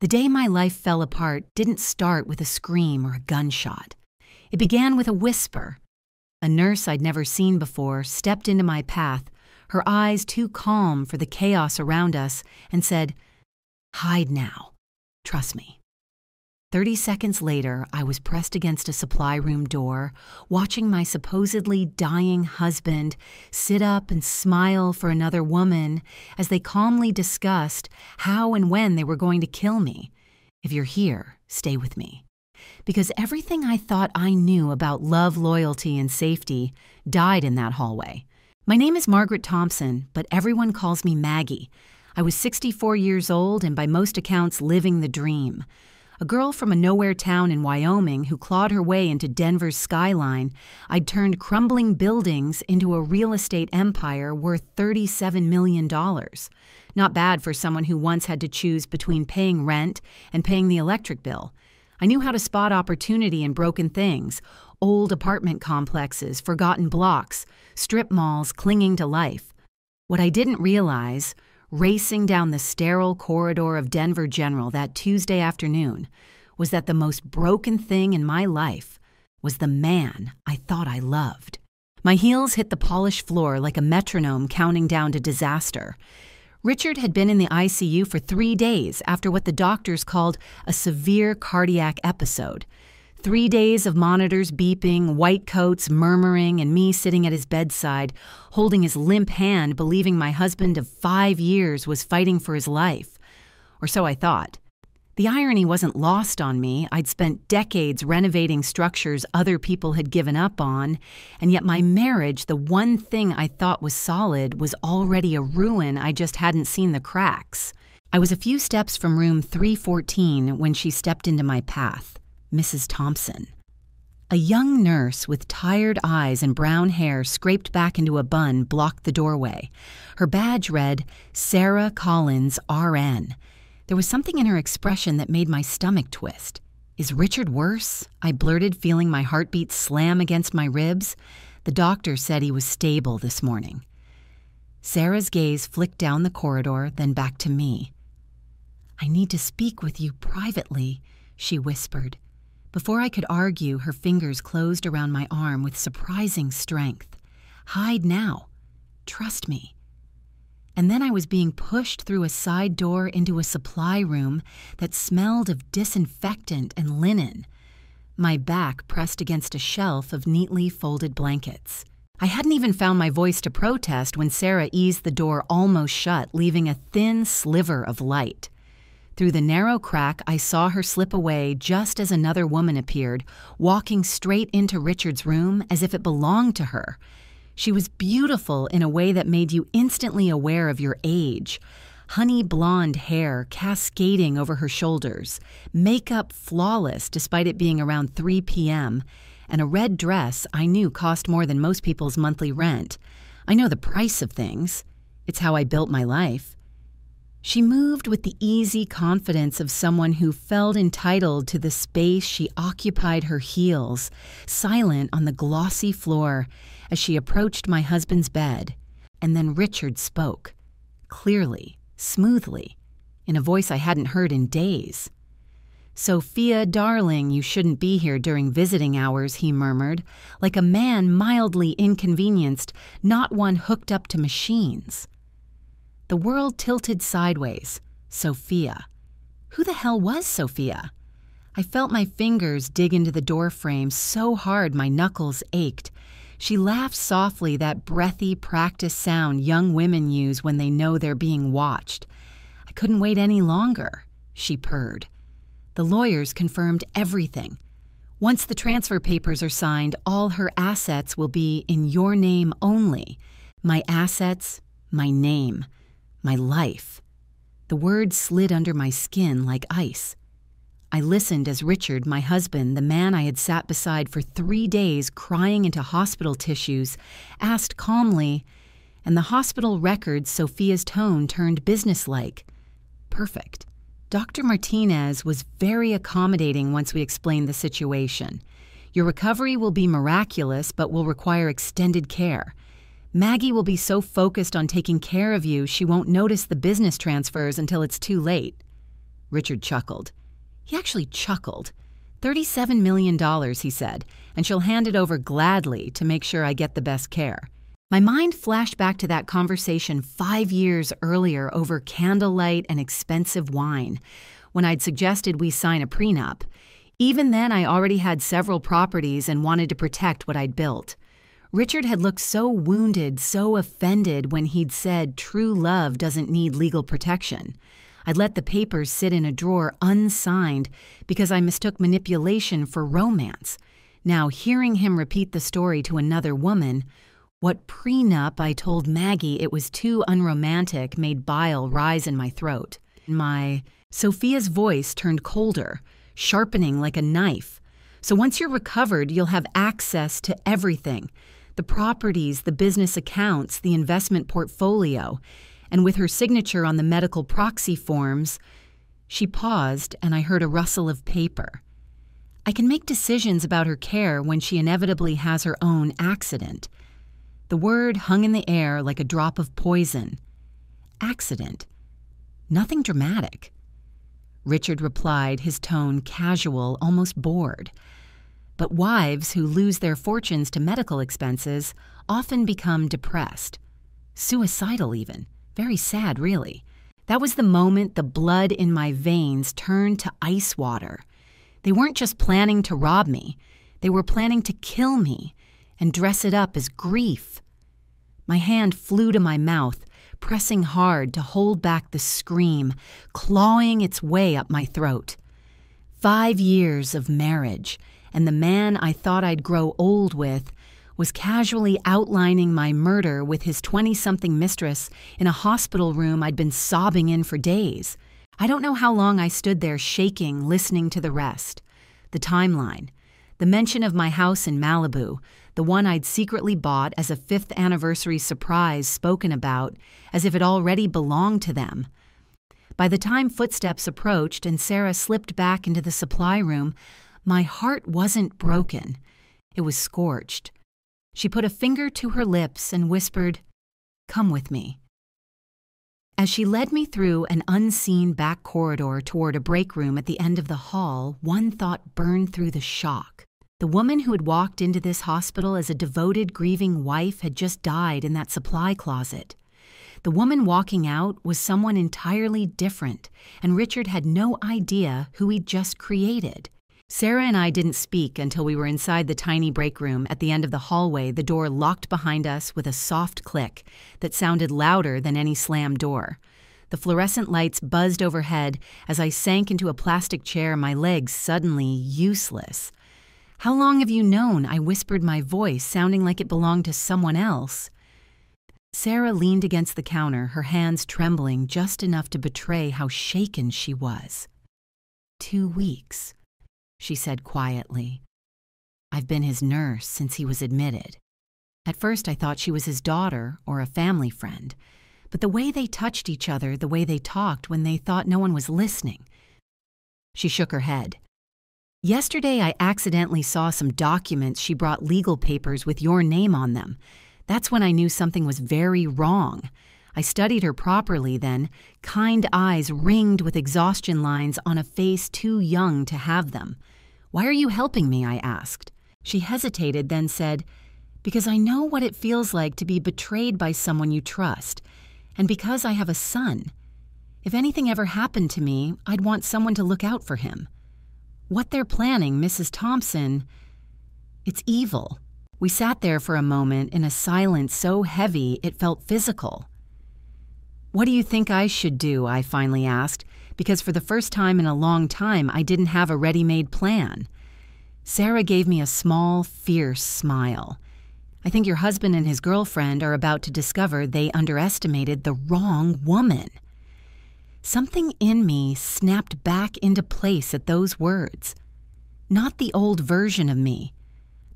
The day my life fell apart didn't start with a scream or a gunshot. It began with a whisper. A nurse I'd never seen before stepped into my path, her eyes too calm for the chaos around us, and said, "Hide now. Trust me." 30 seconds later, I was pressed against a supply room door, watching my supposedly dying husband sit up and smile for another woman as they calmly discussed how and when they were going to kill me. If you're here, stay with me. Because everything I thought I knew about love, loyalty, and safety died in that hallway. My name is Margaret Thompson, but everyone calls me Maggie. I was 64 years old and by most accounts living the dream. A girl from a nowhere town in Wyoming who clawed her way into Denver's skyline, I'd turned crumbling buildings into a real estate empire worth $37 million. Not bad for someone who once had to choose between paying rent and paying the electric bill. I knew how to spot opportunity in broken things, old apartment complexes, forgotten blocks, strip malls clinging to life. What I didn't realize, racing down the sterile corridor of Denver General that Tuesday afternoon, was that the most broken thing in my life was the man I thought I loved. My heels hit the polished floor like a metronome counting down to disaster. Richard had been in the ICU for 3 days after what the doctors called a severe cardiac episode. 3 days of monitors beeping, white coats murmuring, and me sitting at his bedside, holding his limp hand, believing my husband of 5 years was fighting for his life. Or so I thought. The irony wasn't lost on me. I'd spent decades renovating structures other people had given up on, and yet my marriage, the one thing I thought was solid, was already a ruin. I just hadn't seen the cracks. I was a few steps from room 314 when she stepped into my path. Mrs. Thompson. A young nurse with tired eyes and brown hair scraped back into a bun blocked the doorway. Her badge read, Sarah Collins, RN. There was something in her expression that made my stomach twist. "Is Richard worse?" I blurted, feeling my heartbeat slam against my ribs. The doctor said he was stable this morning. Sarah's gaze flicked down the corridor, then back to me. "I need to speak with you privately," she whispered. Before I could argue, her fingers closed around my arm with surprising strength. "Hide now. Trust me." And then I was being pushed through a side door into a supply room that smelled of disinfectant and linen. My back pressed against a shelf of neatly folded blankets. I hadn't even found my voice to protest when Sarah eased the door almost shut, leaving a thin sliver of light. Through the narrow crack, I saw her slip away just as another woman appeared, walking straight into Richard's room as if it belonged to her. She was beautiful in a way that made you instantly aware of your age. Honey blonde hair cascading over her shoulders, makeup flawless despite it being around 3 p.m., and a red dress I knew cost more than most people's monthly rent. I know the price of things. It's how I built my life. She moved with the easy confidence of someone who felt entitled to the space she occupied her heels, silent on the glossy floor as she approached my husband's bed. And then Richard spoke, clearly, smoothly, in a voice I hadn't heard in days. "Sophia, darling, you shouldn't be here during visiting hours," he murmured, like a man mildly inconvenienced, not one hooked up to machines. The world tilted sideways. Sophia. Who the hell was Sophia? I felt my fingers dig into the doorframe so hard my knuckles ached. She laughed softly, that breathy practice sound young women use when they know they're being watched. I couldn't wait any longer, she purred. The lawyers confirmed everything. Once the transfer papers are signed, all her assets will be in your name only. My assets, my name. My life. The words slid under my skin like ice. I listened as Richard, my husband, the man I had sat beside for 3 days crying into hospital tissues, asked calmly, and the hospital records Sophia's tone turned businesslike. Perfect. Dr. Martinez was very accommodating once we explained the situation. Your recovery will be miraculous, but will require extended care. Maggie will be so focused on taking care of you, she won't notice the business transfers until it's too late. Richard chuckled. He actually chuckled. $37 million, he said, and she'll hand it over gladly to make sure I get the best care. My mind flashed back to that conversation 5 years earlier over candlelight and expensive wine, when I'd suggested we sign a prenup. Even then, I already had several properties and wanted to protect what I'd built. Richard had looked so wounded, so offended when he'd said true love doesn't need legal protection. I'd let the papers sit in a drawer unsigned because I mistook manipulation for romance. Now, hearing him repeat the story to another woman, what prenup I told Maggie it was too unromantic made bile rise in my throat. Sophia's voice turned colder, sharpening like a knife. So once you're recovered, you'll have access to everything. The properties, the business accounts, the investment portfolio. And with her signature on the medical proxy forms, she paused and I heard a rustle of paper. I can make decisions about her care when she inevitably has her own accident. The word hung in the air like a drop of poison. Accident. Nothing dramatic. Richard replied, his tone casual, almost bored. But wives who lose their fortunes to medical expenses often become depressed. Suicidal even. Very sad, really. That was the moment the blood in my veins turned to ice water. They weren't just planning to rob me. They were planning to kill me and dress it up as grief. My hand flew to my mouth, pressing hard to hold back the scream, clawing its way up my throat. 5 years of marriage, and the man I thought I'd grow old with was casually outlining my murder with his 20-something mistress in a hospital room I'd been sobbing in for days. I don't know how long I stood there shaking, listening to the rest. The timeline. The mention of my house in Malibu, the one I'd secretly bought as a 5th anniversary surprise spoken about, as if it already belonged to them. By the time footsteps approached and Sarah slipped back into the supply room, my heart wasn't broken. It was scorched. She put a finger to her lips and whispered, "Come with me." As she led me through an unseen back corridor toward a break room at the end of the hall, one thought burned through the shock. The woman who had walked into this hospital as a devoted, grieving wife had just died in that supply closet. The woman walking out was someone entirely different, and Richard had no idea who he'd just created. Sarah and I didn't speak until we were inside the tiny break room at the end of the hallway, the door locked behind us with a soft click that sounded louder than any slammed door. The fluorescent lights buzzed overhead as I sank into a plastic chair, my legs suddenly useless. "How long have you known?" I whispered, my voice sounding like it belonged to someone else. Sarah leaned against the counter, her hands trembling just enough to betray how shaken she was. 2 weeks. She said quietly. "I've been his nurse since he was admitted." At first I thought she was his daughter or a family friend, but the way they touched each other, the way they talked when they thought no one was listening. She shook her head. "Yesterday I accidentally saw some documents she brought, legal papers with your name on them. That's when I knew something was very wrong. I studied her properly then, kind eyes ringed with exhaustion lines on a face too young to have them. 'Why are you helping me?' I asked. She hesitated, then said, 'Because I know what it feels like to be betrayed by someone you trust, and because I have a son. If anything ever happened to me, I'd want someone to look out for him. What they're planning, Mrs. Thompson, it's evil.' We sat there for a moment in a silence so heavy it felt physical. 'What do you think I should do?' I finally asked, because for the first time in a long time I didn't have a ready-made plan. Sarah gave me a small, fierce smile. 'I think your husband and his girlfriend are about to discover they underestimated the wrong woman.' Something in me snapped back into place at those words. Not the old version of me,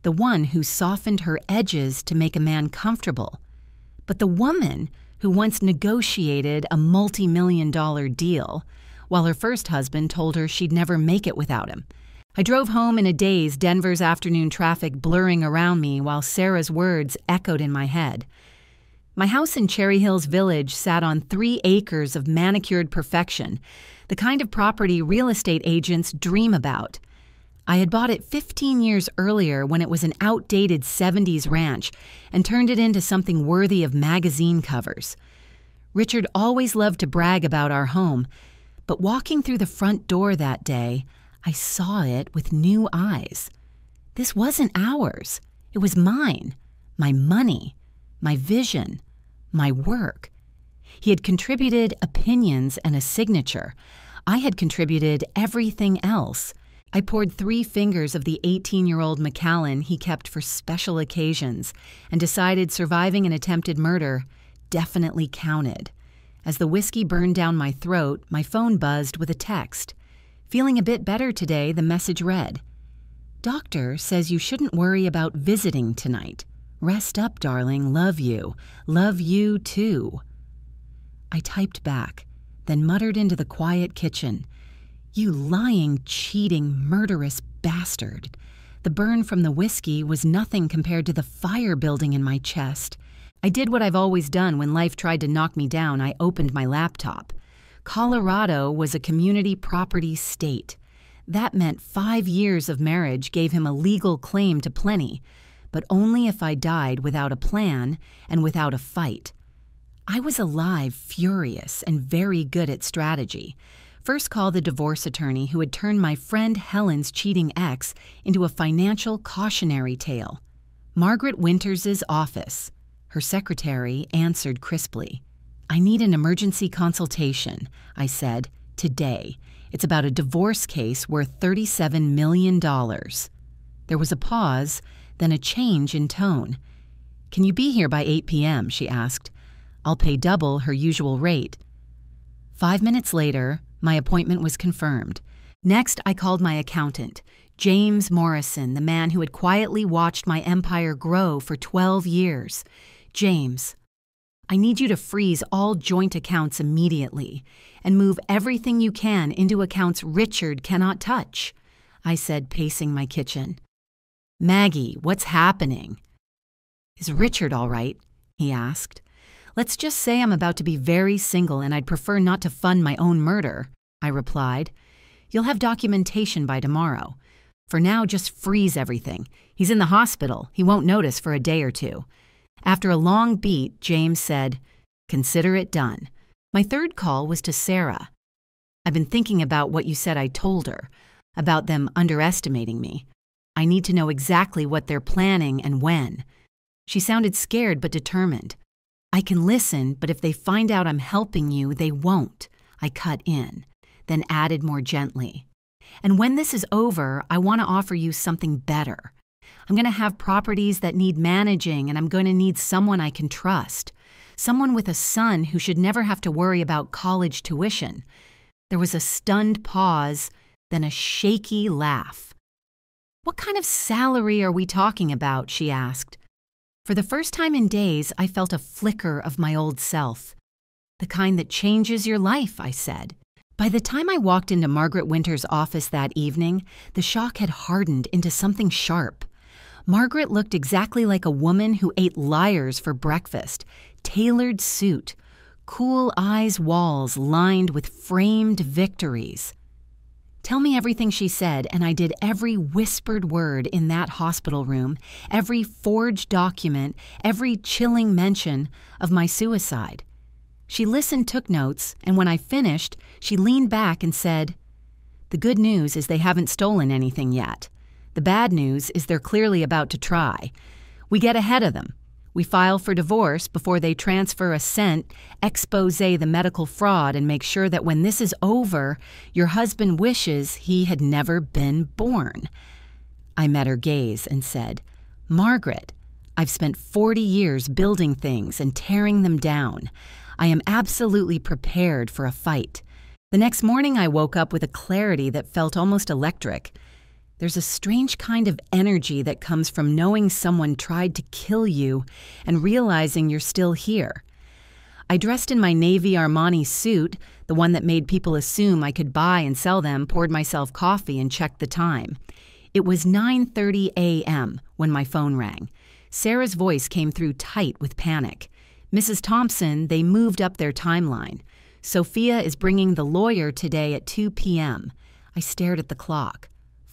the one who softened her edges to make a man comfortable, but the woman who once negotiated a multi-million-dollar deal, while her first husband told her she'd never make it without him. I drove home in a daze, Denver's afternoon traffic blurring around me while Sarah's words echoed in my head. My house in Cherry Hills Village sat on 3 acres of manicured perfection. the kind of property real estate agents dream about. I had bought it 15 years earlier when it was an outdated 70s ranch and turned it into something worthy of magazine covers. Richard always loved to brag about our home, but walking through the front door that day, I saw it with new eyes. This wasn't ours. It was mine, my money, my vision, my work. He had contributed opinions and a signature. I had contributed everything else. I poured 3 fingers of the 18-year-old Macallan he kept for special occasions and decided surviving an attempted murder definitely counted. As the whiskey burned down my throat, my phone buzzed with a text. Feeling a bit better today, the message read, "Doctor says you shouldn't worry about visiting tonight. Rest up, darling. Love you. Love you too." I typed back, then muttered into the quiet kitchen, "You lying, cheating, murderous bastard." The burn from the whiskey was nothing compared to the fire building in my chest. I did what I've always done when life tried to knock me down. I opened my laptop. Colorado was a community property state. That meant 5 years of marriage gave him a legal claim to plenty, but only if I died without a plan and without a fight. I was alive, furious, and very good at strategy. First call the divorce attorney who had turned my friend Helen's cheating ex into a financial cautionary tale. Margaret Winters's office. Her secretary answered crisply. "I need an emergency consultation," I said, "today. It's about a divorce case worth $37 million. There was a pause, then a change in tone. "Can you be here by 8 p.m., she asked. "I'll pay double her usual rate." 5 minutes later, my appointment was confirmed. Next, I called my accountant, James Morrison, the man who had quietly watched my empire grow for 12 years. "James, I need you to freeze all joint accounts immediately and move everything you can into accounts Richard cannot touch," I said, pacing my kitchen. "Maggie, what's happening?" "Is Richard all right?" he asked. "Let's just say I'm about to be very single and I'd prefer not to fund my own murder," I replied. "You'll have documentation by tomorrow. For now, just freeze everything. He's in the hospital. He won't notice for a day or 2. After a long beat, James said, "Consider it done." My third call was to Sarah. "I've been thinking about what you said I told her, about them underestimating me. I need to know exactly what they're planning and when." She sounded scared but determined. "I can listen, but if they find out I'm helping you, they won't," I cut in, then added more gently. "And when this is over, I want to offer you something better. I'm going to have properties that need managing, and I'm going to need someone I can trust. Someone with a son who should never have to worry about college tuition." There was a stunned pause, then a shaky laugh. "What kind of salary are we talking about?" she asked. For the first time in days, I felt a flicker of my old self. "The kind that changes your life," I said. By the time I walked into Margaret Winter's office that evening, the shock had hardened into something sharp. Margaret looked exactly like a woman who ate liars for breakfast. Tailored suit, cool eyes walls lined with framed victories. Tell me everything she said, and I did every whispered word in that hospital room, every forged document, every chilling mention of my suicide. She listened, took notes, and when I finished, she leaned back and said, "The good news is they haven't stolen anything yet. The bad news is they're clearly about to try. We get ahead of them. We file for divorce before they transfer a cent, expose the medical fraud, and make sure that when this is over, your husband wishes he had never been born." I met her gaze and said, "Margaret, I've spent 40 years building things and tearing them down. I am absolutely prepared for a fight." The next morning, I woke up with a clarity that felt almost electric. There's a strange kind of energy that comes from knowing someone tried to kill you and realizing you're still here. I dressed in my navy Armani suit, the one that made people assume I could buy and sell them, poured myself coffee, and checked the time. It was 9:30 a.m. when my phone rang. Sarah's voice came through tight with panic. "Mrs. Thompson, they moved up their timeline. Sophia is bringing the lawyer today at 2 p.m. I stared at the clock.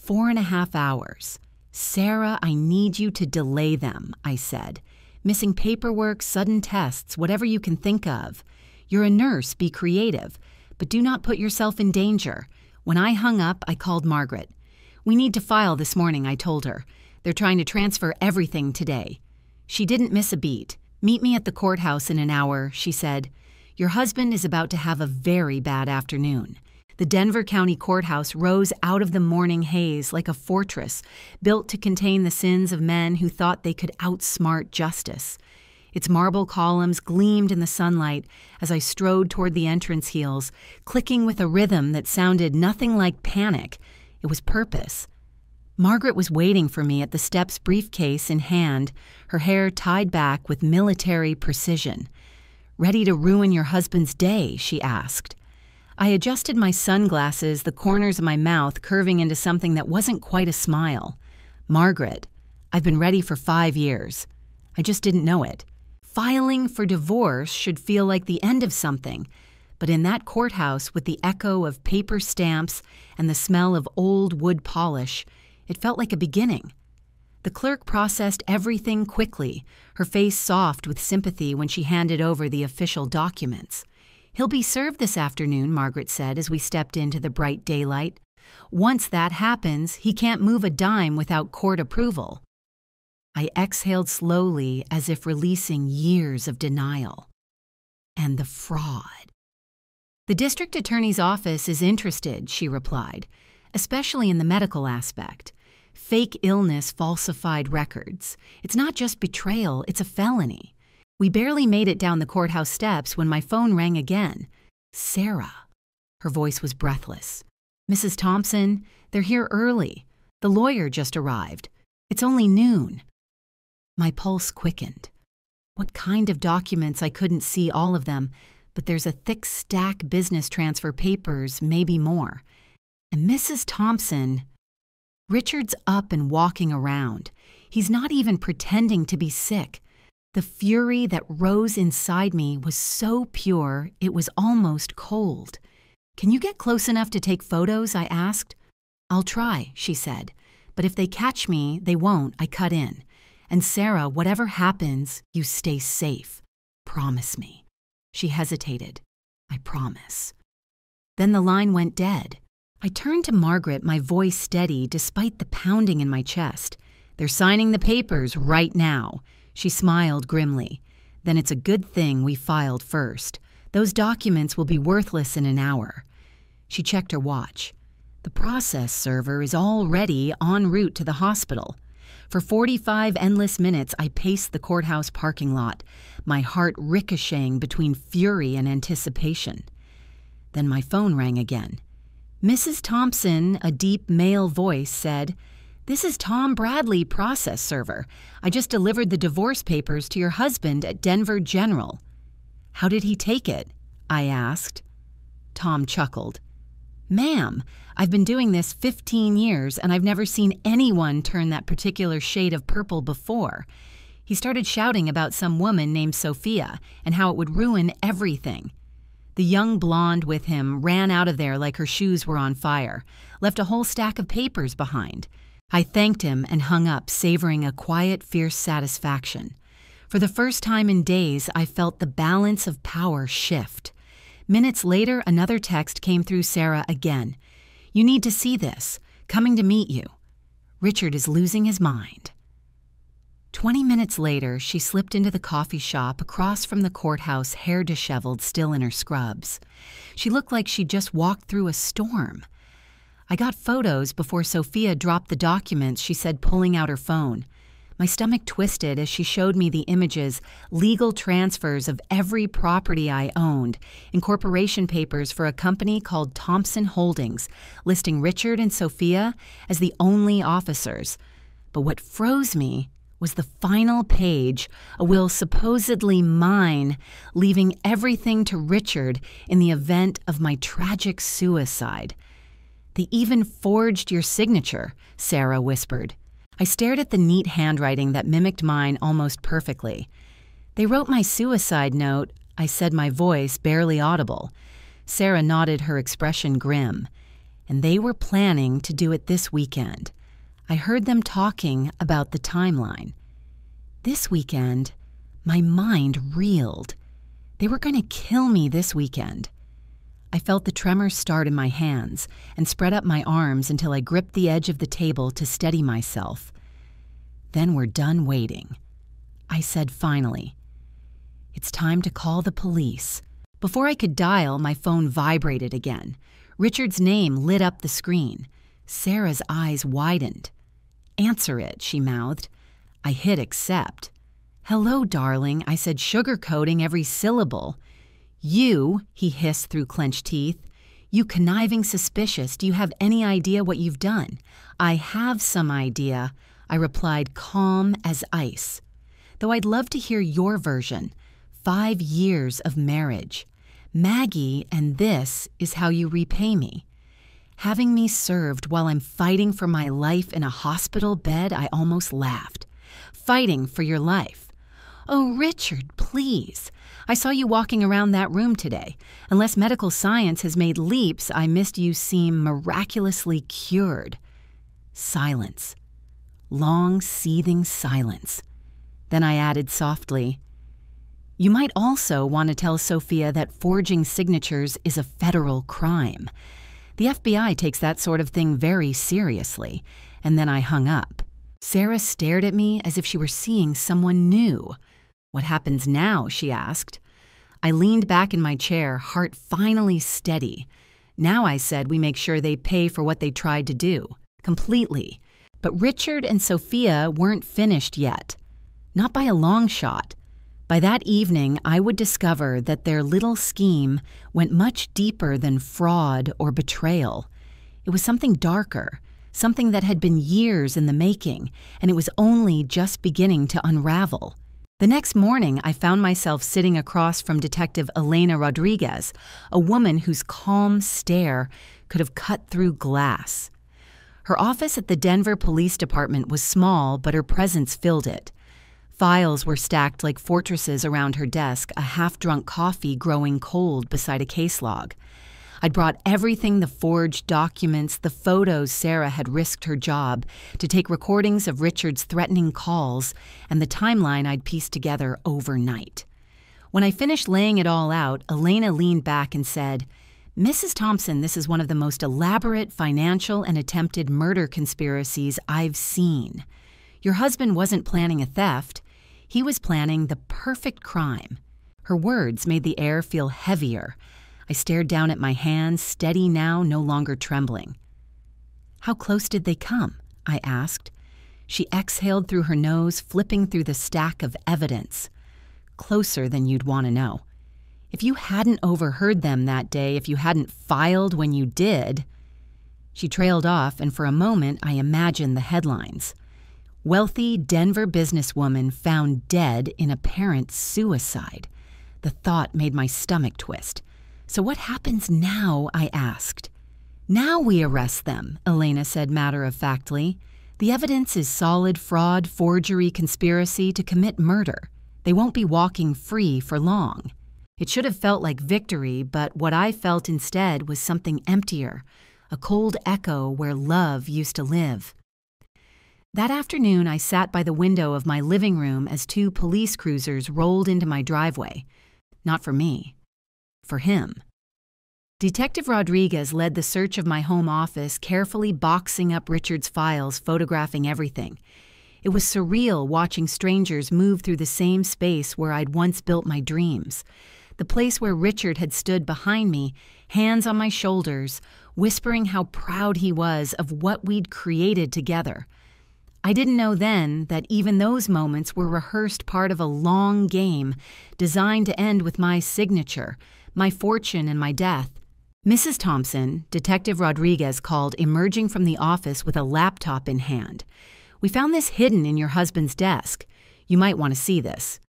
4.5 hours. Sarah, I need you to delay them, I said. Missing paperwork, sudden tests, whatever you can think of. You're a nurse, be creative, but do not put yourself in danger. When I hung up, I called Margaret. We need to file this morning, I told her. They're trying to transfer everything today. She didn't miss a beat. Meet me at the courthouse in an hour, she said. Your husband is about to have a very bad afternoon. The Denver County Courthouse rose out of the morning haze like a fortress built to contain the sins of men who thought they could outsmart justice. Its marble columns gleamed in the sunlight as I strode toward the entrance heels, clicking with a rhythm that sounded nothing like panic. It was purpose. Margaret was waiting for me at the steps, briefcase in hand, her hair tied back with military precision. Ready to ruin your husband's day, she asked. I adjusted my sunglasses, the corners of my mouth curving into something that wasn't quite a smile. Margaret, I've been ready for 5 years. I just didn't know it. Filing for divorce should feel like the end of something, but in that courthouse with the echo of paper stamps and the smell of old wood polish, it felt like a beginning. The clerk processed everything quickly, her face soft with sympathy when she handed over the official documents. He'll be served this afternoon, Margaret said as we stepped into the bright daylight. Once that happens, he can't move a dime without court approval. I exhaled slowly as if releasing years of denial. And the fraud. The district attorney's office is interested, she replied, especially in the medical aspect. Fake illness, falsified records. It's not just betrayal, it's a felony. We barely made it down the courthouse steps when my phone rang again. Sarah. Her voice was breathless. Mrs. Thompson, they're here early. The lawyer just arrived. It's only noon. My pulse quickened. What kind of documents? I couldn't see all of them, but there's a thick stack business transfer papers, maybe more. And Mrs. Thompson... Richard's up and walking around. He's not even pretending to be sick. The fury that rose inside me was so pure it was almost cold. Can you get close enough to take photos? I asked. I'll try, she said. But if they catch me, they won't. I cut in. And Sarah, whatever happens, you stay safe. Promise me. She hesitated. I promise. Then the line went dead. I turned to Margaret, my voice steady despite the pounding in my chest. They're signing the papers right now. She smiled grimly. Then it's a good thing we filed first. Those documents will be worthless in an hour. She checked her watch. The process server is already en route to the hospital. For 45 endless minutes, I paced the courthouse parking lot, my heart ricocheting between fury and anticipation. Then my phone rang again. Mrs. Thompson, a deep male voice, said, "This is Tom Bradley, process server. I just delivered the divorce papers to your husband at Denver General." "How did he take it?" I asked. Tom chuckled. "Ma'am, I've been doing this 15 years and I've never seen anyone turn that particular shade of purple before." He started shouting about some woman named Sophia and how it would ruin everything. The young blonde with him ran out of there like her shoes were on fire, left a whole stack of papers behind. I thanked him and hung up, savoring a quiet, fierce satisfaction. For the first time in days, I felt the balance of power shift. Minutes later, another text came through Sarah again. "You need to see this. Coming to meet you. Richard is losing his mind." 20 minutes later, she slipped into the coffee shop across from the courthouse, hair disheveled, still in her scrubs. She looked like she'd just walked through a storm. I got photos before Sophia dropped the documents, she said, pulling out her phone. My stomach twisted as she showed me the images, legal transfers of every property I owned, incorporation papers for a company called Thompson Holdings, listing Richard and Sophia as the only officers. But what froze me was the final page, a will supposedly mine, leaving everything to Richard in the event of my tragic suicide. "They even forged your signature," Sarah whispered. I stared at the neat handwriting that mimicked mine almost perfectly. "They wrote my suicide note," I said, my voice barely audible. Sarah nodded, her expression grim. And they were planning to do it this weekend. I heard them talking about the timeline. This weekend, my mind reeled. They were going to kill me this weekend. I felt the tremors start in my hands and spread up my arms until I gripped the edge of the table to steady myself. Then we're done waiting. I said finally, "It's time to call the police." Before I could dial, my phone vibrated again. Richard's name lit up the screen. Sarah's eyes widened. "Answer it," she mouthed. I hit accept. "Hello, darling," I said, sugarcoating every syllable. "You," he hissed through clenched teeth. "You conniving suspicious, do you have any idea what you've done?" "I have some idea," I replied, calm as ice. "Though I'd love to hear your version. 5 years of marriage. Maggie, and this is how you repay me. Having me served while I'm fighting for my life in a hospital bed," I almost laughed. "Fighting for your life." "Oh, Richard, please. I saw you walking around that room today. Unless medical science has made leaps, I missed you seem miraculously cured." Silence. Long, seething silence. Then I added softly, "You might also want to tell Sophia that forging signatures is a federal crime. The FBI takes that sort of thing very seriously." And then I hung up. Sarah stared at me as if she were seeing someone new. "What happens now?" she asked. I leaned back in my chair, heart finally steady. "Now," I said, "we make sure they pay for what they tried to do. Completely." But Richard and Sophia weren't finished yet. Not by a long shot. By that evening, I would discover that their little scheme went much deeper than fraud or betrayal. It was something darker, something that had been years in the making, and it was only just beginning to unravel. The next morning, I found myself sitting across from Detective Elena Rodriguez, a woman whose calm stare could have cut through glass. Her office at the Denver Police Department was small, but her presence filled it. Files were stacked like fortresses around her desk, a half-drunk coffee growing cold beside a case log. I'd brought everything: the forged documents, the photos Sarah had risked her job to take recordings of Richard's threatening calls, and the timeline I'd pieced together overnight. When I finished laying it all out, Elena leaned back and said, "Mrs. Thompson, this is one of the most elaborate financial and attempted murder conspiracies I've seen. Your husband wasn't planning a theft. He was planning the perfect crime." Her words made the air feel heavier. I stared down at my hands, steady now, no longer trembling. "How close did they come?" I asked. She exhaled through her nose, flipping through the stack of evidence. "Closer than you'd want to know. If you hadn't overheard them that day, if you hadn't filed when you did..." She trailed off, and for a moment I imagined the headlines. "Wealthy Denver businesswoman found dead in apparent suicide." The thought made my stomach twist. "So what happens now?" I asked. "Now we arrest them," Elena said matter-of-factly. "The evidence is solid fraud, forgery, conspiracy to commit murder. They won't be walking free for long." It should have felt like victory, but what I felt instead was something emptier, a cold echo where love used to live. That afternoon, I sat by the window of my living room as 2 police cruisers rolled into my driveway. Not for me. For him. Detective Rodriguez led the search of my home office, carefully boxing up Richard's files, photographing everything. It was surreal watching strangers move through the same space where I'd once built my dreams. The place where Richard had stood behind me, hands on my shoulders, whispering how proud he was of what we'd created together. I didn't know then that even those moments were rehearsed part of a long game designed to end with my signature, my fortune, and my death. "Mrs. Thompson," Detective Rodriguez called, emerging from the office with a laptop in hand. "We found this hidden in your husband's desk. You might want to see this."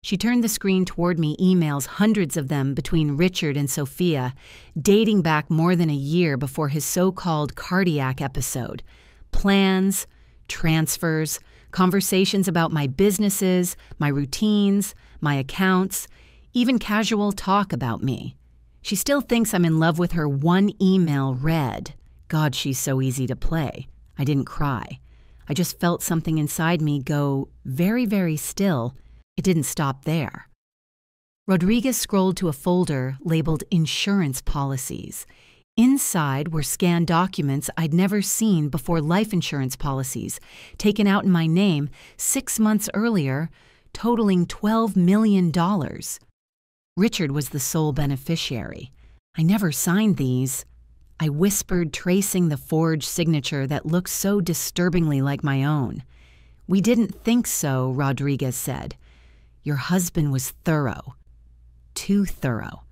She turned the screen toward me, emails, hundreds of them between Richard and Sophia, dating back more than a year before his so-called cardiac episode. Plans, transfers, conversations about my businesses, my routines, my accounts, even casual talk about me. She still thinks I'm in love with her one email read. God, she's so easy to play. I didn't cry. I just felt something inside me go very, very still. It didn't stop there. Rodriguez scrolled to a folder labeled Insurance Policies. Inside were scanned documents I'd never seen before, life insurance policies, taken out in my name 6 months earlier, totaling $12 million. Richard was the sole beneficiary. I never signed these. I whispered, tracing the forged signature that looked so disturbingly like my own. "We didn't think so," Rodriguez said. "Your husband was thorough. Too thorough.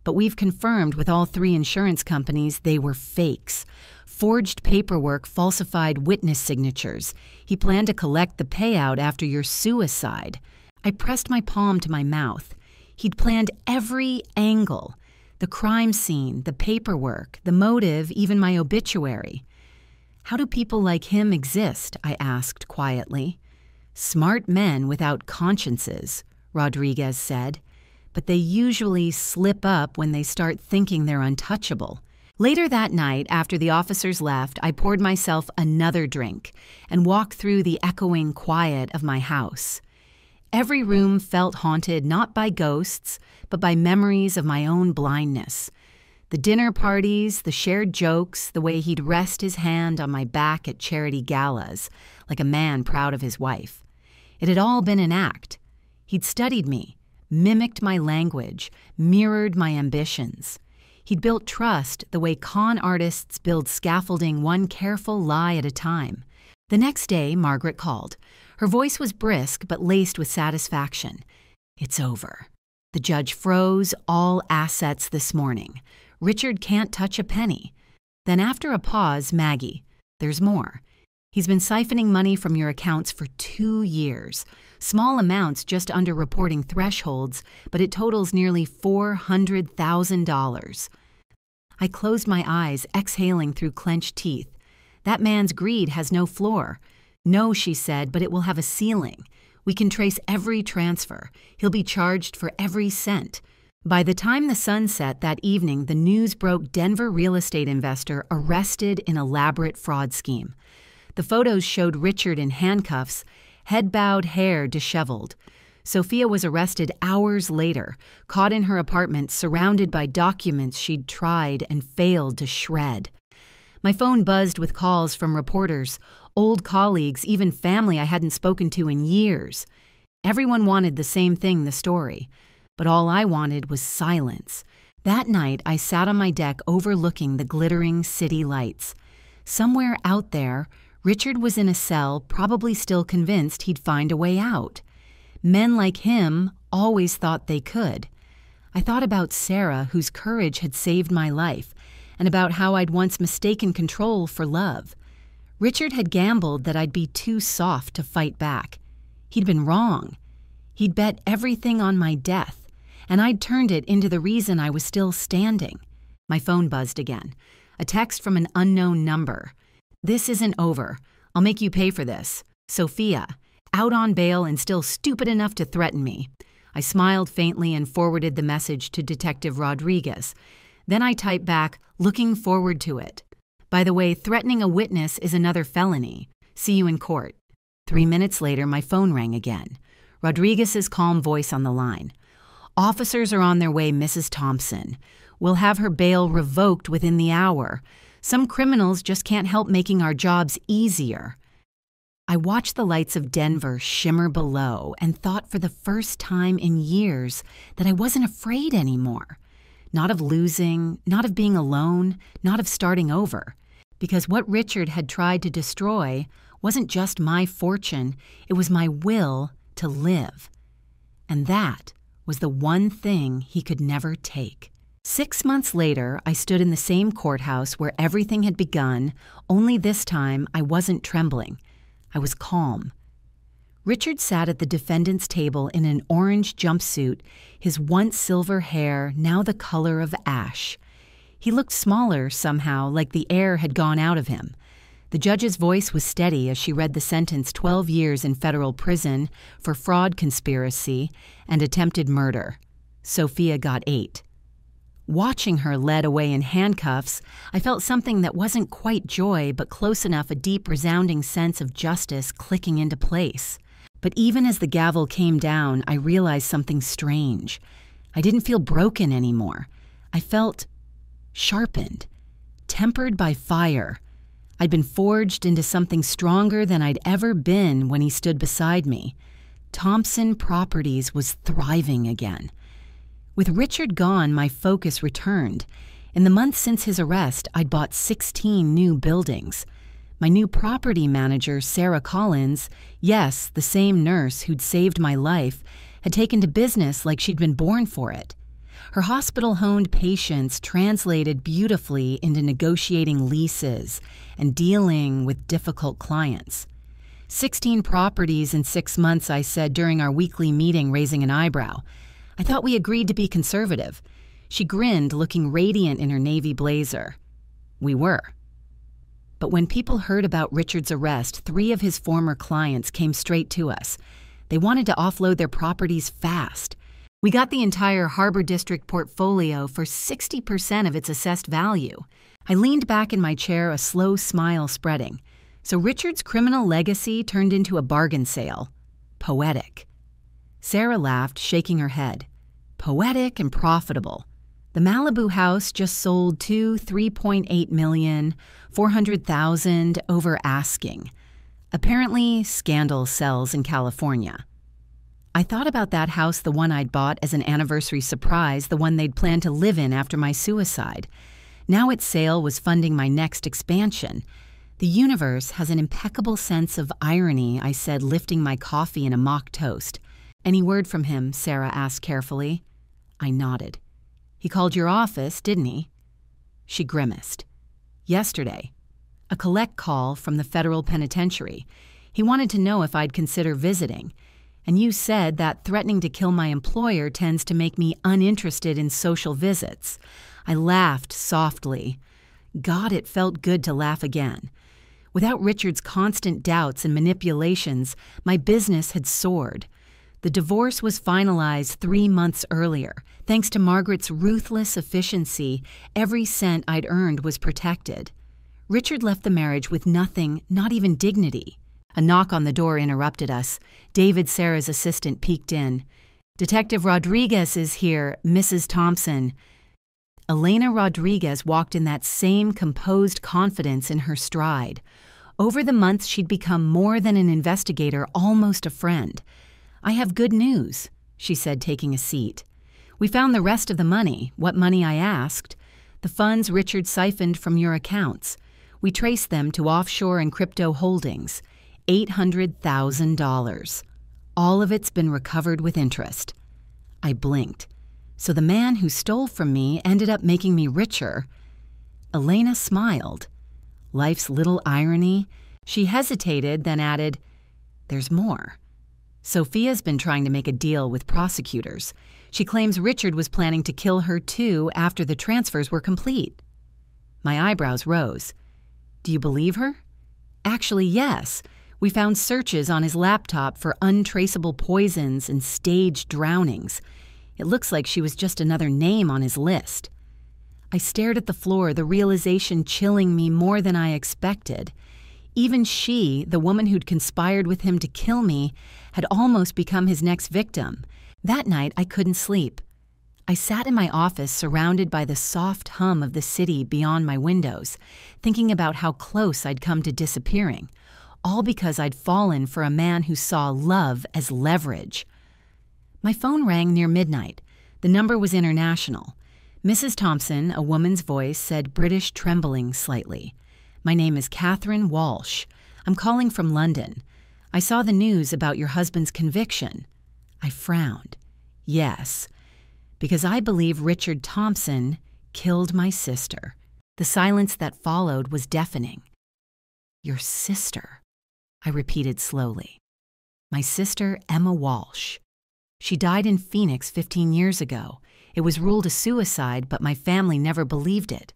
But we've confirmed with all 3 insurance companies they were fakes. Forged paperwork, falsified witness signatures. He planned to collect the payout after your suicide." I pressed my palm to my mouth. He'd planned every angle. The crime scene, the paperwork, the motive, even my obituary. "How do people like him exist?" I asked quietly. "Smart men without consciences," Rodriguez said. "But they usually slip up when they start thinking they're untouchable." Later that night, after the officers left, I poured myself another drink and walked through the echoing quiet of my house. Every room felt haunted not by ghosts, but by memories of my own blindness. The dinner parties, the shared jokes, the way he'd rest his hand on my back at charity galas, like a man proud of his wife. It had all been an act. He'd studied me, mimicked my language, mirrored my ambitions. He'd built trust the way con artists build scaffolding, one careful lie at a time. The next day, Margaret called. Her voice was brisk but laced with satisfaction. "It's over. The judge froze all assets this morning. Richard can't touch a penny." Then after a pause, "Maggie, there's more. He's been siphoning money from your accounts for 2 years. Small amounts just under reporting thresholds, but it totals nearly $400,000. I closed my eyes, exhaling through clenched teeth. "That man's greed has no floor." "No," she said, "but it will have a ceiling. We can trace every transfer. He'll be charged for every cent." By the time the sun set that evening, the news broke: Denver real estate investor arrested in elaborate fraud scheme. The photos showed Richard in handcuffs, head-bowed, hair disheveled. Sophia was arrested hours later, caught in her apartment, surrounded by documents she'd tried and failed to shred. My phone buzzed with calls from reporters, old colleagues, even family I hadn't spoken to in years. Everyone wanted the same thing, the story. But all I wanted was silence. That night, I sat on my deck overlooking the glittering city lights. Somewhere out there, Richard was in a cell, probably still convinced he'd find a way out. Men like him always thought they could. I thought about Sarah, whose courage had saved my life, and about how I'd once mistaken control for love. Richard had gambled that I'd be too soft to fight back. He'd been wrong. He'd bet everything on my death, and I'd turned it into the reason I was still standing. My phone buzzed again. A text from an unknown number. "This isn't over. I'll make you pay for this. Sophia, out on bail and still stupid enough to threaten me." I smiled faintly and forwarded the message to Detective Rodriguez. Then I typed back, "Looking forward to it. By the way, threatening a witness is another felony. See you in court." 3 minutes later, my phone rang again. Rodriguez's calm voice on the line. "Officers are on their way, Mrs. Thompson. We'll have her bail revoked within the hour. Some criminals just can't help making our jobs easier." I watched the lights of Denver shimmer below and thought for the first time in years that I wasn't afraid anymore. Not of losing, not of being alone, not of starting over. Because what Richard had tried to destroy wasn't just my fortune, it was my will to live. And that was the one thing he could never take. 6 months later, I stood in the same courthouse where everything had begun, only this time I wasn't trembling. I was calm. Richard sat at the defendant's table in an orange jumpsuit, his once silver hair now the color of ash. He looked smaller somehow, like the air had gone out of him. The judge's voice was steady as she read the sentence: 12 years in federal prison for fraud conspiracy and attempted murder. Sophia got 8. Watching her led away in handcuffs, I felt something that wasn't quite joy but close enough a deep resounding sense of justice clicking into place. But even as the gavel came down, I realized something strange. I didn't feel broken anymore. I felt sharpened, tempered by fire. I'd been forged into something stronger than I'd ever been when he stood beside me. Thompson Properties was thriving again. With Richard gone, my focus returned. In the months since his arrest, I'd bought 16 new buildings. My new property manager, Sarah Collins, yes, the same nurse who'd saved my life, had taken to business like she'd been born for it. Her hospital-honed patience translated beautifully into negotiating leases and dealing with difficult clients. 16 properties in 6 months, I said during our weekly meeting, raising an eyebrow. I thought we agreed to be conservative. She grinned, looking radiant in her navy blazer. We were. But when people heard about Richard's arrest, 3 of his former clients came straight to us. They wanted to offload their properties fast. We got the entire Harbor District portfolio for 60% of its assessed value. I leaned back in my chair, a slow smile spreading. So Richard's criminal legacy turned into a bargain sale. Poetic. Sarah laughed, shaking her head. Poetic and profitable. The Malibu house just sold $3.8 million, $400,000 over asking. Apparently, scandal sells in California. I thought about that house, the one I'd bought as an anniversary surprise, the one they'd planned to live in after my suicide. Now its sale was funding my next expansion. The universe has an impeccable sense of irony, I said, lifting my coffee in a mock toast. Any word from him? Sarah asked carefully. I nodded. He called your office, didn't he? She grimaced. Yesterday. A collect call from the federal penitentiary. He wanted to know if I'd consider visiting. And you said that threatening to kill my employer tends to make me uninterested in social visits. I laughed softly. God, it felt good to laugh again. Without Richard's constant doubts and manipulations, my business had soared. The divorce was finalized 3 months earlier. Thanks to Margaret's ruthless efficiency, every cent I'd earned was protected. Richard left the marriage with nothing, not even dignity. A knock on the door interrupted us. David, Sarah's assistant, peeked in. Detective Rodriguez is here, Mrs. Thompson. Elena Rodriguez walked in that same composed confidence in her stride. Over the months, she'd become more than an investigator, almost a friend. I have good news, she said, taking a seat. We found the rest of the money. What money, I asked. The funds Richard siphoned from your accounts. We traced them to offshore and crypto holdings. $800,000. All of it's been recovered with interest. I blinked. So the man who stole from me ended up making me richer. Elena smiled. Life's little irony. She hesitated, then added, There's more. Sophia's been trying to make a deal with prosecutors. She claims Richard was planning to kill her too after the transfers were complete. My eyebrows rose. Do you believe her? Actually, yes. We found searches on his laptop for untraceable poisons and staged drownings. It looks like she was just another name on his list. I stared at the floor, the realization chilling me more than I expected. Even she, the woman who'd conspired with him to kill me, had almost become his next victim. That night, I couldn't sleep. I sat in my office surrounded by the soft hum of the city beyond my windows, thinking about how close I'd come to disappearing, all because I'd fallen for a man who saw love as leverage. My phone rang near midnight. The number was international. Mrs. Thompson, a woman's voice, said, British trembling slightly. My name is Catherine Walsh. I'm calling from London. I saw the news about your husband's conviction. I frowned. Yes, because I believe Richard Thompson killed my sister. The silence that followed was deafening. Your sister, I repeated slowly. My sister, Emma Walsh. She died in Phoenix 15 years ago. It was ruled a suicide, but my family never believed it.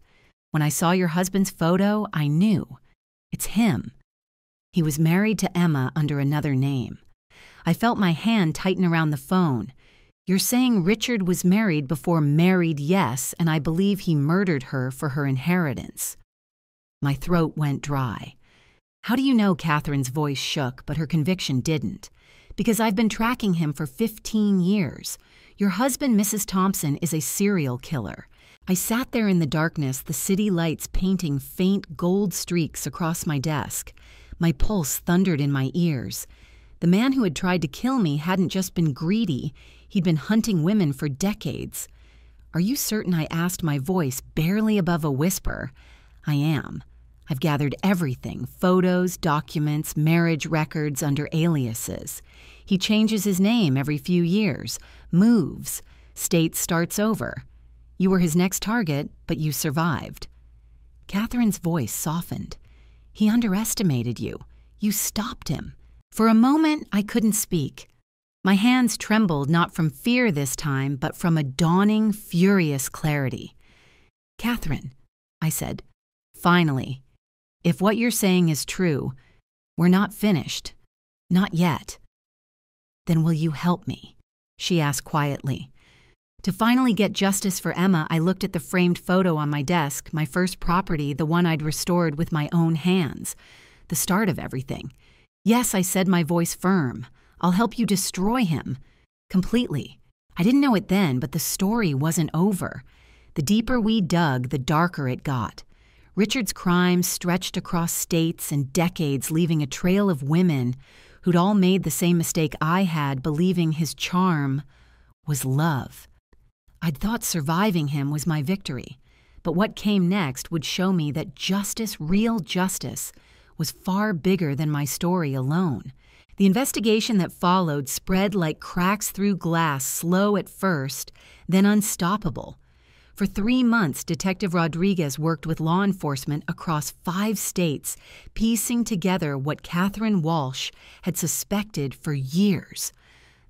When I saw your husband's photo, I knew. It's him. He was married to Emma under another name. I felt my hand tighten around the phone. You're saying Richard was married before married, yes, and I believe he murdered her for her inheritance. My throat went dry. How do you know? Catherine's voice shook, but her conviction didn't. Because I've been tracking him for 15 years. Your husband, Mrs. Thompson, is a serial killer. I sat there in the darkness, the city lights painting faint gold streaks across my desk. My pulse thundered in my ears. The man who had tried to kill me hadn't just been greedy, he'd been hunting women for decades. Are you certain? I asked, my voice barely above a whisper. I am. I've gathered everything, photos, documents, marriage records under aliases. He changes his name every few years, moves, state starts over. You were his next target, but you survived. Catherine's voice softened. He underestimated you. You stopped him. For a moment, I couldn't speak. My hands trembled, not from fear this time, but from a dawning, furious clarity. Catherine, I said, finally, if what you're saying is true, we're not finished. Not yet. Then will you help me? She asked quietly. To finally get justice for Emma, I looked at the framed photo on my desk, my first property, the one I'd restored with my own hands. The start of everything. Yes, I said, my voice firm. I'll help you destroy him. Completely. I didn't know it then, but the story wasn't over. The deeper we dug, the darker it got. Richard's crimes stretched across states and decades, leaving a trail of women who'd all made the same mistake I had, believing his charm was love. I'd thought surviving him was my victory, but what came next would show me that justice, real justice, was far bigger than my story alone. The investigation that followed spread like cracks through glass, slow at first, then unstoppable. For 3 months, Detective Rodriguez worked with law enforcement across 5 states, piecing together what Catherine Walsh had suspected for years.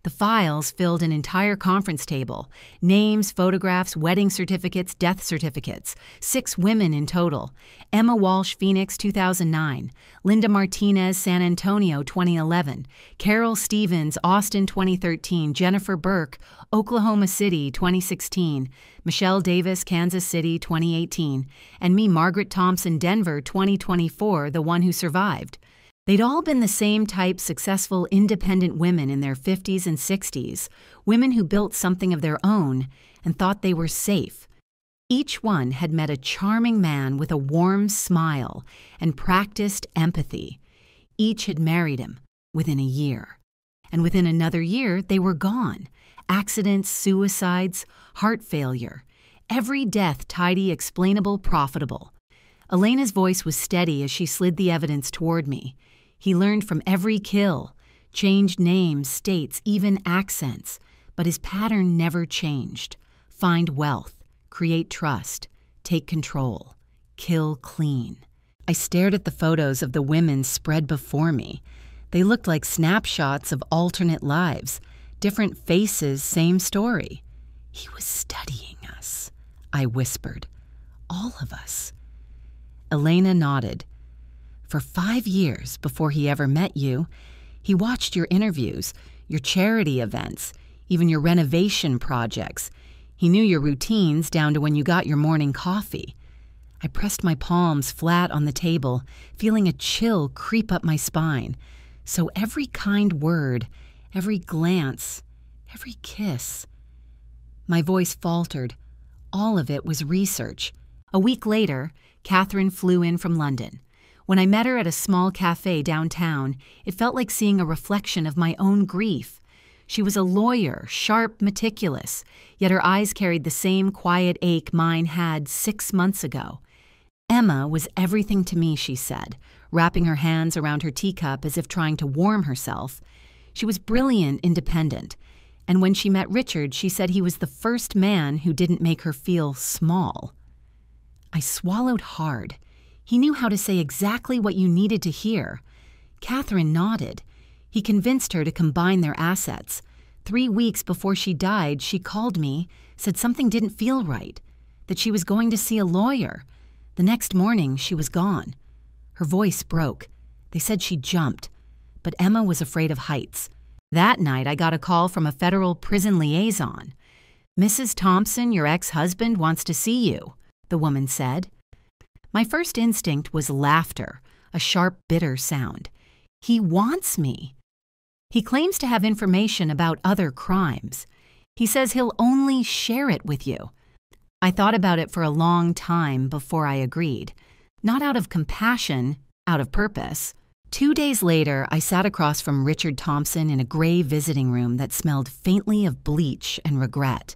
The files filled an entire conference table. Names, photographs, wedding certificates, death certificates. 6 women in total. Emma Walsh, Phoenix, 2009. Linda Martinez, San Antonio, 2011. Carol Stevens, Austin, 2013. Jennifer Burke, Oklahoma City, 2016. Michelle Davis, Kansas City, 2018. And me, Margaret Thompson, Denver, 2024, the one who survived. They'd all been the same type, successful, independent women in their 50s and 60s, women who built something of their own and thought they were safe. Each one had met a charming man with a warm smile and practiced empathy. Each had married him within a year. And within another year, they were gone. Accidents, suicides, heart failure. Every death tidy, explainable, profitable. Elena's voice was steady as she slid the evidence toward me. He learned from every kill, changed names, states, even accents, but his pattern never changed. Find wealth, create trust, take control, kill clean. I stared at the photos of the women spread before me. They looked like snapshots of alternate lives, different faces, same story. He was studying us, I whispered. All of us. Elena nodded. For 5 years before he ever met you, he watched your interviews, your charity events, even your renovation projects. He knew your routines down to when you got your morning coffee. I pressed my palms flat on the table, feeling a chill creep up my spine. So every kind word, every glance, every kiss. My voice faltered. All of it was research. A week later, Catherine flew in from London. When I met her at a small cafe downtown, it felt like seeing a reflection of my own grief. She was a lawyer, sharp, meticulous, yet her eyes carried the same quiet ache mine had 6 months ago. Emma was everything to me, she said, wrapping her hands around her teacup as if trying to warm herself. She was brilliant, independent, and when she met Richard, she said he was the first man who didn't make her feel small. I swallowed hard. He knew how to say exactly what you needed to hear. Catherine nodded. He convinced her to combine their assets. 3 weeks before she died, she called me, said something didn't feel right, that she was going to see a lawyer. The next morning, she was gone. Her voice broke. They said she jumped, but Emma was afraid of heights. That night, I got a call from a federal prison liaison. "Mrs. Thompson, your ex-husband wants to see you," the woman said. My first instinct was laughter, a sharp, bitter sound. He wants me. He claims to have information about other crimes. He says he'll only share it with you. I thought about it for a long time before I agreed. Not out of compassion, out of purpose. 2 days later, I sat across from Richard Thompson in a gray visiting room that smelled faintly of bleach and regret.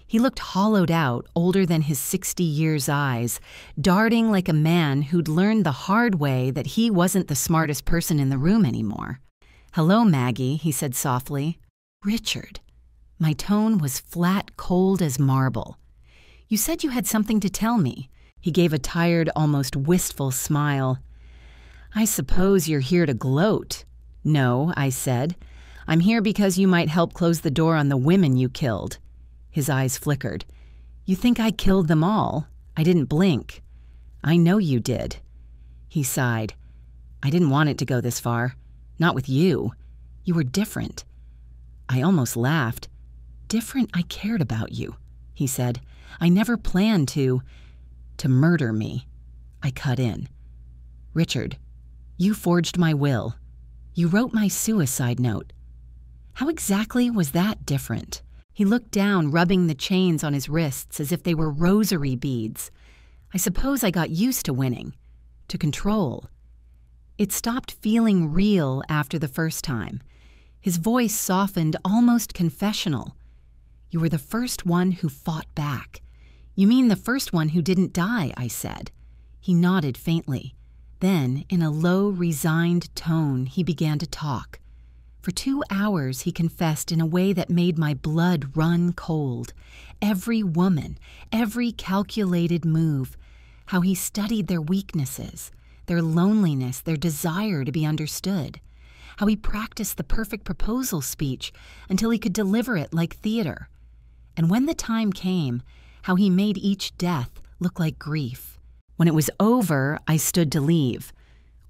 He looked hollowed out, older than his 60 years' eyes, darting like a man who'd learned the hard way that he wasn't the smartest person in the room anymore. "Hello, Maggie," he said softly. "Richard." My tone was flat, cold as marble. "You said you had something to tell me." He gave a tired, almost wistful smile. "I suppose you're here to gloat." "No," I said. "I'm here because you might help close the door on the women you killed." His eyes flickered. "You think I killed them all?" I didn't blink. "I know you did." He sighed. "I didn't want it to go this far. Not with you. You were different." I almost laughed. "Different? I cared about you," he said. "I never planned to murder me." I cut in. "Richard, you forged my will. You wrote my suicide note. How exactly was that different?" He looked down, rubbing the chains on his wrists as if they were rosary beads. "I suppose I got used to winning, to control." It stopped feeling real after the first time. His voice softened, almost confessional. "You were the first one who fought back." "You mean the first one who didn't die," I said. He nodded faintly. Then, in a low, resigned tone, he began to talk. For 2 hours, he confessed in a way that made my blood run cold. Every woman, every calculated move, how he studied their weaknesses, their loneliness, their desire to be understood, how he practiced the perfect proposal speech until he could deliver it like theater. And when the time came, how he made each death look like grief. When it was over, I stood to leave.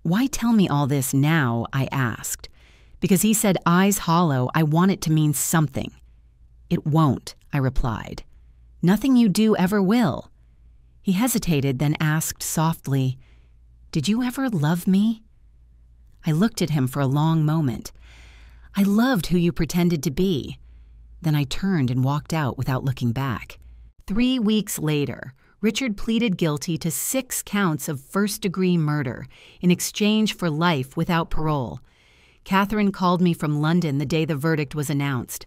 "Why tell me all this now?" I asked. Because he said, eyes hollow, I want it to mean something. "It won't," I replied. "Nothing you do ever will." He hesitated, then asked softly, "Did you ever love me?" I looked at him for a long moment. "I loved who you pretended to be." Then I turned and walked out without looking back. 3 weeks later, Richard pleaded guilty to 6 counts of first-degree murder in exchange for life without parole. Catherine called me from London the day the verdict was announced.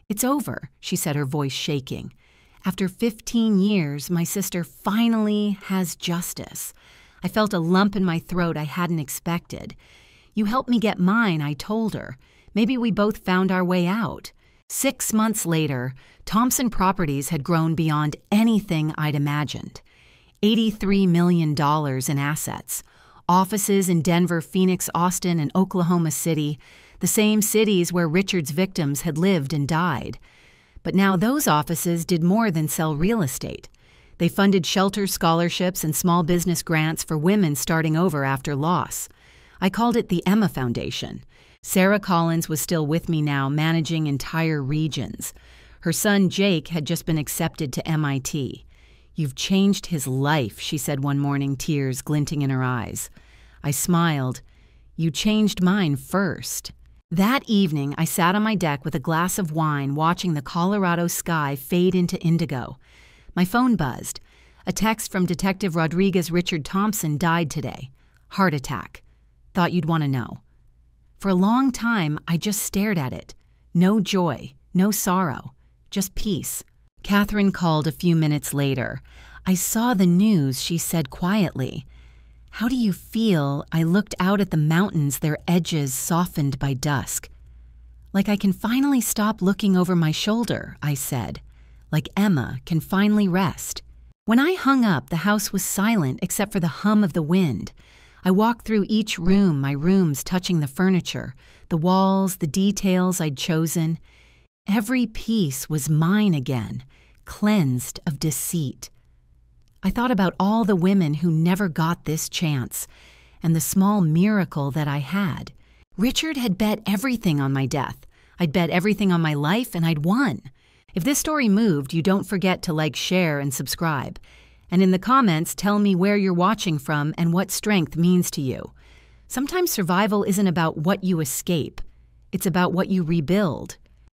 "It's over," she said, her voice shaking. "After 15 years, my sister finally has justice." I felt a lump in my throat I hadn't expected. "You helped me get mine," I told her. "Maybe we both found our way out." 6 months later, Thompson Properties had grown beyond anything I'd imagined. $83 million in assets. Offices in Denver, Phoenix, Austin, and Oklahoma City, the same cities where Richard's victims had lived and died. But now those offices did more than sell real estate. They funded shelter scholarships and small business grants for women starting over after loss. I called it the Emma Foundation. Sarah Collins was still with me now, managing entire regions. Her son, Jake, had just been accepted to MIT. "You've changed his life," she said one morning, tears glinting in her eyes. I smiled. "You changed mine first." That evening, I sat on my deck with a glass of wine, watching the Colorado sky fade into indigo. My phone buzzed. A text from Detective Rodriguez. "Richard Thompson died today. Heart attack. Thought you'd want to know." For a long time, I just stared at it. No joy, no sorrow, just peace. Catherine called a few minutes later. "I saw the news," she said quietly. "How do you feel?" I looked out at the mountains, their edges softened by dusk. "Like I can finally stop looking over my shoulder," I said. "Like Emma can finally rest." When I hung up, the house was silent except for the hum of the wind. I walked through each room, my rooms touching the furniture, the walls, the details I'd chosen. Every piece was mine again, cleansed of deceit. I thought about all the women who never got this chance, and the small miracle that I had. Richard had bet everything on my death. I'd bet everything on my life and I'd won. If this story moved you, don't forget to like, share, and subscribe. And in the comments, tell me where you're watching from and what strength means to you. Sometimes survival isn't about what you escape. It's about what you rebuild.